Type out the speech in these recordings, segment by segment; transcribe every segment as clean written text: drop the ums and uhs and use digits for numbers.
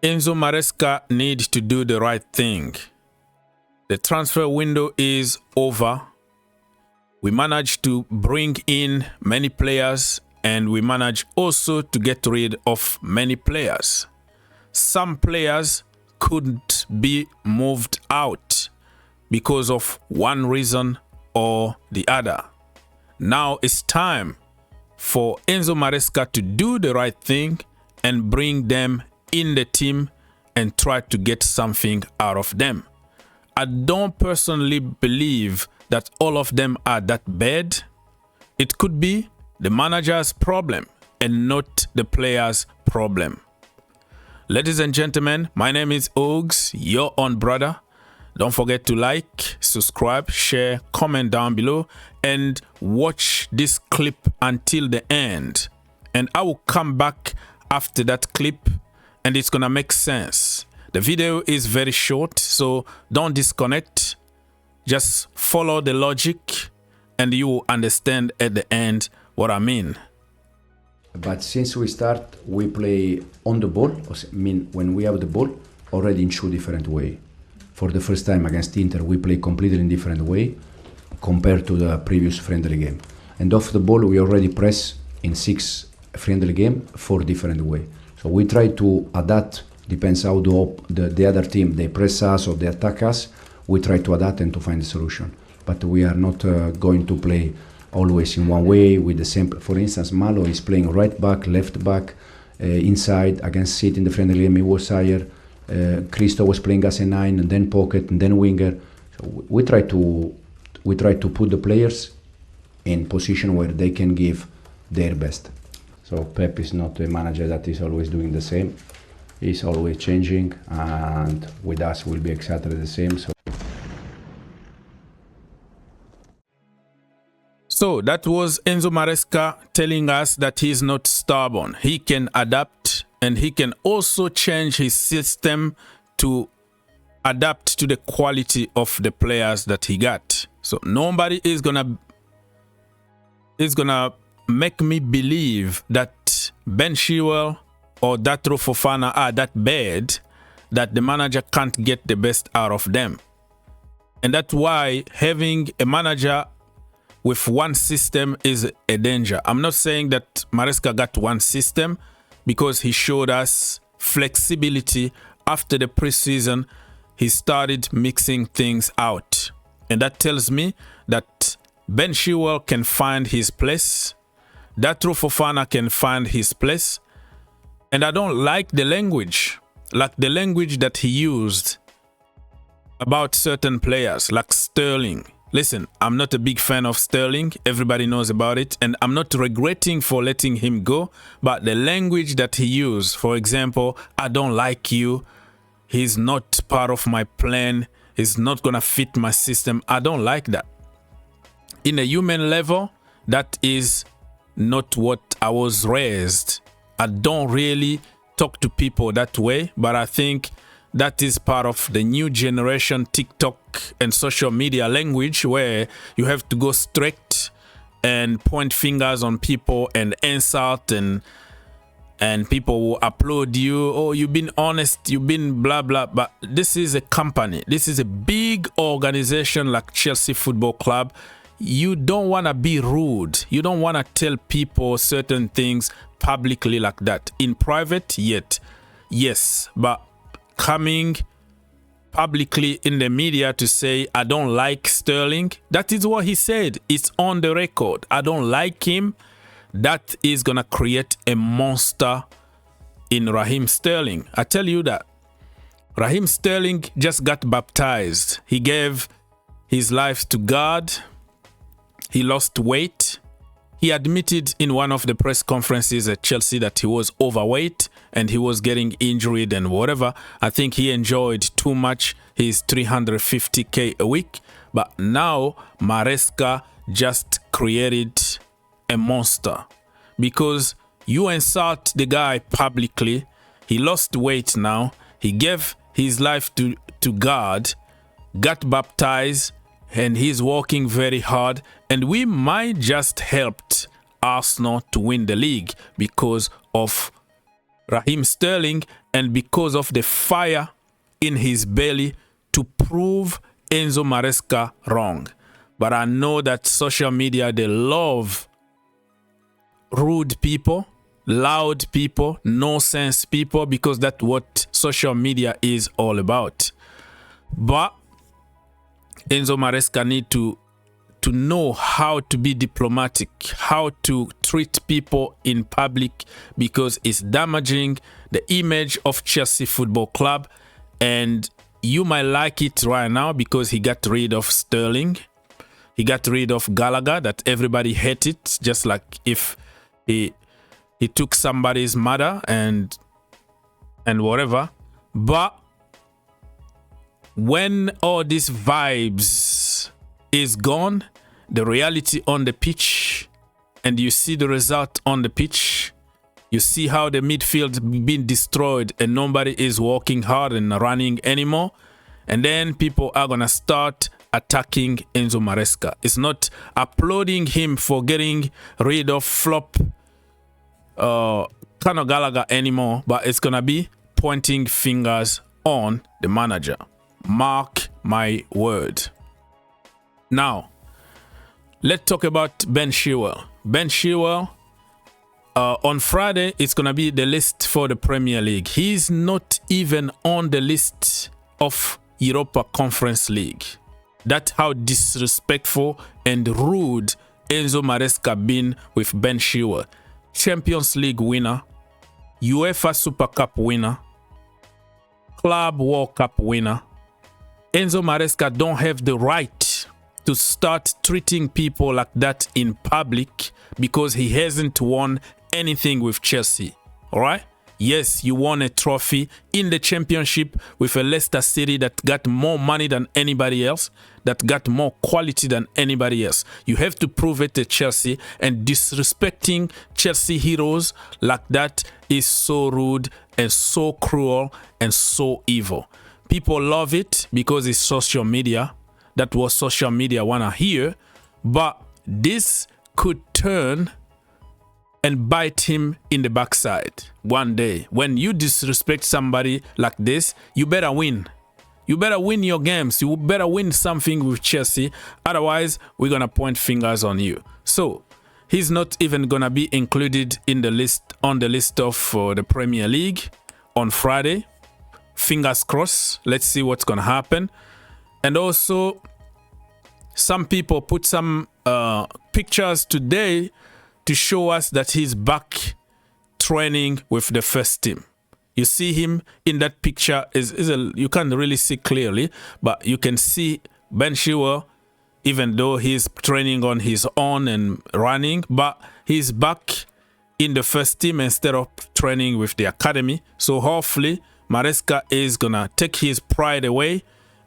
Enzo Maresca needs to do the right thing. The transfer window is over. We managed to bring in many players, and we managed also to get rid of many players. Some players couldn't be moved out because of one reason or the other. Now it's time for Enzo Maresca to do the right thing and bring them in the team and try to get something out of them. I don't personally believe that all of them are that bad. It could be the manager's problem and not the player's problem. Ladies and gentlemen, my name is Ogs, your own brother. Don't forget to like, subscribe, share, comment down below, and watch this clip until the end. And I will come back after that clip, and it's gonna make sense. The video is very short, so don't disconnect. Just follow the logic, and you will understand at the end what I mean. But since we start, we play on the ball. I mean, when we have the ball, already in two different ways. For the first time against Inter, we play completely in different way compared to the previous friendly game. And off the ball, we already press in 6 friendly game 4 different way. So we try to adapt, depends how the other team, they press us or they attack us, we try to adapt and to find a solution. But we are not going to play always in one way with the same. For instance, Malo is playing right back, left back, inside. Against City in the friendly game, he was higher. Cristo was playing as a 9 and then pocket and then winger. So we try to put the players in position where they can give their best. So Pep is not a manager that is always doing the same. He's always changing, and with us will be exactly the same. So that was Enzo Maresca telling us that he's not stubborn. He can adapt, and he can also change his system to adapt to the quality of the players that he got. So nobody is gonna make me believe that Ben Chilwell or Datro Fofana are that bad that the manager can't get the best out of them. And that's why having a manager with one system is a danger. I'm not saying that Maresca got one system, because he showed us flexibility. After the preseason, he started mixing things out. And that tells me that Ben Chilwell can find his place. Datro Fofana can find his place. And I don't like the language that he used about certain players, like Sterling. Listen, I'm not a big fan of Sterling. Everybody knows about it. And I'm not regretting for letting him go. But the language that he used, for example, I don't like you. He's not part of my plan. He's not going to fit my system. I don't like that. In a human level, that is not what I was raised. I don't really talk to people that way. But I think that is part of the new generation TikTok and social media language, where you have to go straight and point fingers on people and insult, and people will applaud you. Oh, you've been honest, you've been blah blah. But this is a company. This is a big organization like Chelsea Football Club. You don't want to be rude. You don't want to tell people certain things publicly like that. In private, yet yes, but coming publicly in the media to say I don't like Sterling, that is what he said. It's on the record. I don't like him. That is gonna create a monster in Raheem Sterling. I tell you that. Raheem Sterling just got baptized. He gave his life to God. He lost weight. He admitted in one of the press conferences at Chelsea that he was overweight and he was getting injured and whatever. I think he enjoyed too much his 350k a week. But now Maresca just created a monster, because you insult the guy publicly. He lost weight now. He gave his life to God, got baptized, and he's working very hard, and we might just helped Arsenal to win the league because of Raheem Sterling and because of the fire in his belly to prove Enzo Maresca wrong. But I know that social media, they love rude people, loud people, no sense people, because that's what social media is all about. But Enzo Maresca need to know how to be diplomatic, how to treat people in public, because it's damaging the image of Chelsea Football Club. And you might like it right now because he got rid of Sterling. He got rid of Gallagher, that everybody hated, just like if he took somebody's mother and whatever. But when all these vibes is gone, the reality on the pitch, and you see the result on the pitch, you see how the midfield been destroyed and nobody is working hard and running anymore, and then people are gonna start attacking Enzo Maresca. It's not applauding him for getting rid of flop Conor Gallagher anymore, but it's gonna be pointing fingers on the manager. Mark my word. Now, let's talk about Ben Chilwell. Ben Chilwell, on Friday, it's going to be the list for the Premier League. He's not even on the list of Europa Conference League. That's how disrespectful and rude Enzo Maresca been with Ben Chilwell. Champions League winner, UEFA Super Cup winner, Club World Cup winner. Enzo Maresca don't have the right to start treating people like that in public because he hasn't won anything with Chelsea. All right? Yes, you won a trophy in the championship with a Leicester City that got more money than anybody else, that got more quality than anybody else. You have to prove it to Chelsea, and disrespecting Chelsea heroes like that is so rude and so cruel and so evil. People love it because it's social media. That's what social media wanna hear, but this could turn and bite him in the backside one day. When you disrespect somebody like this, you better win. You better win your games. You better win something with Chelsea. Otherwise, we're gonna point fingers on you. So he's not even gonna be included in the list, on the list of the Premier League on Friday. Fingers crossed. Let's see what's gonna happen. And also, some people put some pictures today to show us that he's back training with the first team. You see him in that picture. You can't really see clearly, but you can see Ben Chilwell, even though he's training on his own and running, but he's back in the first team instead of training with the academy. So hopefully, Maresca is gonna take his pride away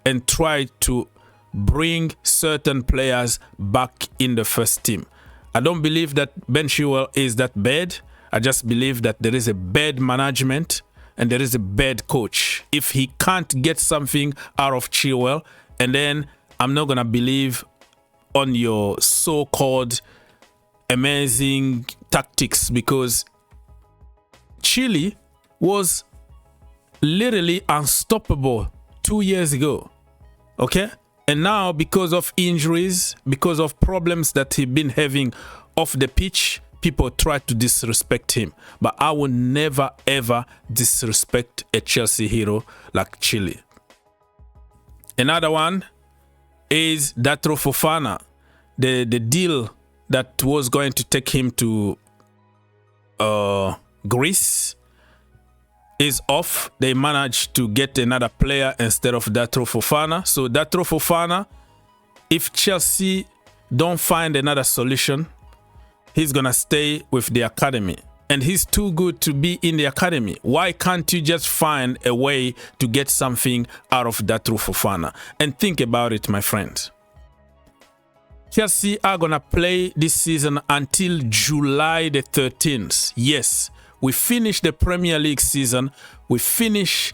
and try to bring certain players back in the first team. I don't believe that Ben Chilwell is that bad. I just believe that there is a bad management and there is a bad coach. If he can't get something out of Chilwell, and then I'm not gonna believe on your so-called amazing tactics, because Chile was literally unstoppable 2 years ago. Okay? And now, because of injuries, because of problems that he's been having off the pitch, people try to disrespect him. But I will never, ever disrespect a Chelsea hero like Chile. Another one is Datro Fofana. The deal that was going to take him to Greece is off. They managed to get another player instead of Datro Fofana. So Datro Fofana, if Chelsea don't find another solution, he's gonna stay with the academy. And he's too good to be in the academy. Why can't you just find a way to get something out of Datro Fofana? And think about it, my friends. Chelsea are gonna play this season until July the 13th. Yes. We finish the Premier League season, we finish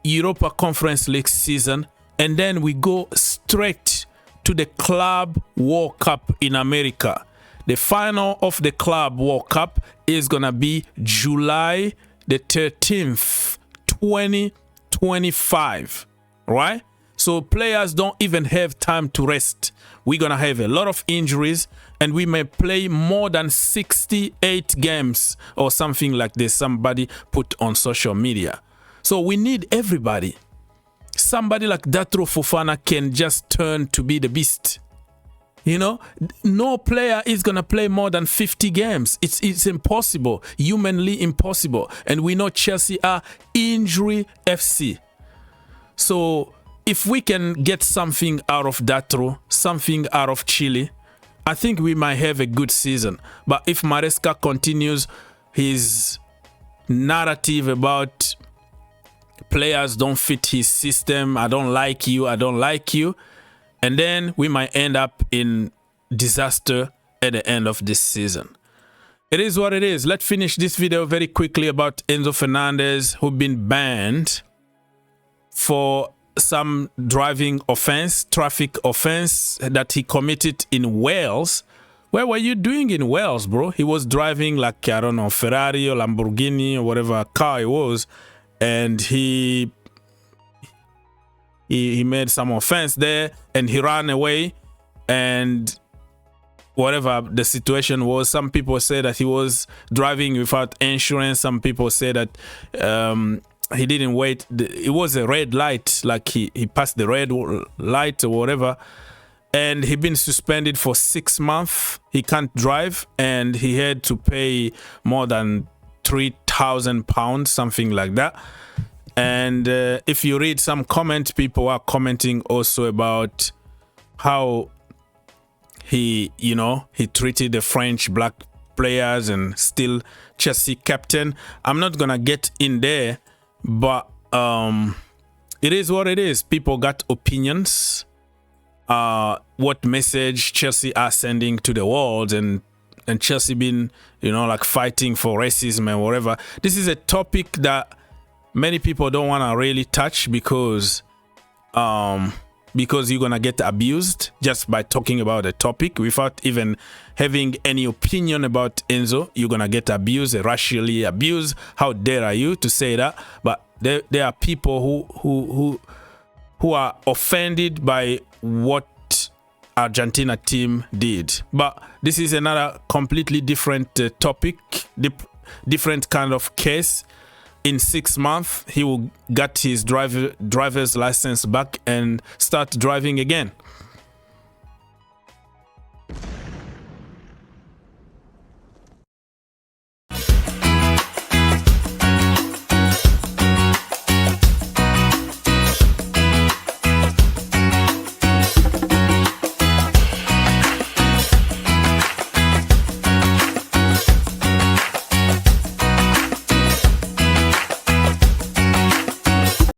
Europa Conference League season, and then we go straight to the Club World Cup in America. The final of the Club World Cup is going to be July the 13th, 2025, right? So players don't even have time to rest. We're going to have a lot of injuries, and we may play more than 68 games or something like this, somebody put on social media. So we need everybody. Somebody like Datro Fofana can just turn to be the beast. You know, no player is going to play more than 50 games. It's impossible, humanly impossible. And we know Chelsea are injury FC. So if we can get something out of Datro, something out of Chile, I think we might have a good season. But if Maresca continues his narrative about players don't fit his system, I don't like you, and then we might end up in disaster at the end of this season. It is what it is. Let's finish this video very quickly about Enzo Fernandez, who's been banned for some driving offense, traffic offense that he committed in Wales. Where were you doing in Wales, bro? He was driving like, I don't know, Ferrari or Lamborghini or whatever car it was, and he made some offense there, and he ran away, and whatever the situation was, some people say that he was driving without insurance. Some people say that he didn't wait. It was a red light, like he passed the red light or whatever, and he been suspended for 6 months. He can't drive, and he had to pay more than £3,000, something like that. And if you read some comments, people are commenting also about how he treated the French black players and still Chelsea captain. I'm not gonna get in there, but it is what it is. People got opinions. What message Chelsea are sending to the world, and Chelsea been, like fighting for racism and whatever. This is a topic that many people don't want to really touch because you're gonna get abused just by talking about a topic without even having any opinion about Enzo. You're gonna get abused, racially abused. How dare you to say that? But there are people who are offended by what Argentina team did. But this is another completely different topic, different kind of case. In 6 months, he will get his driver's license back and start driving again.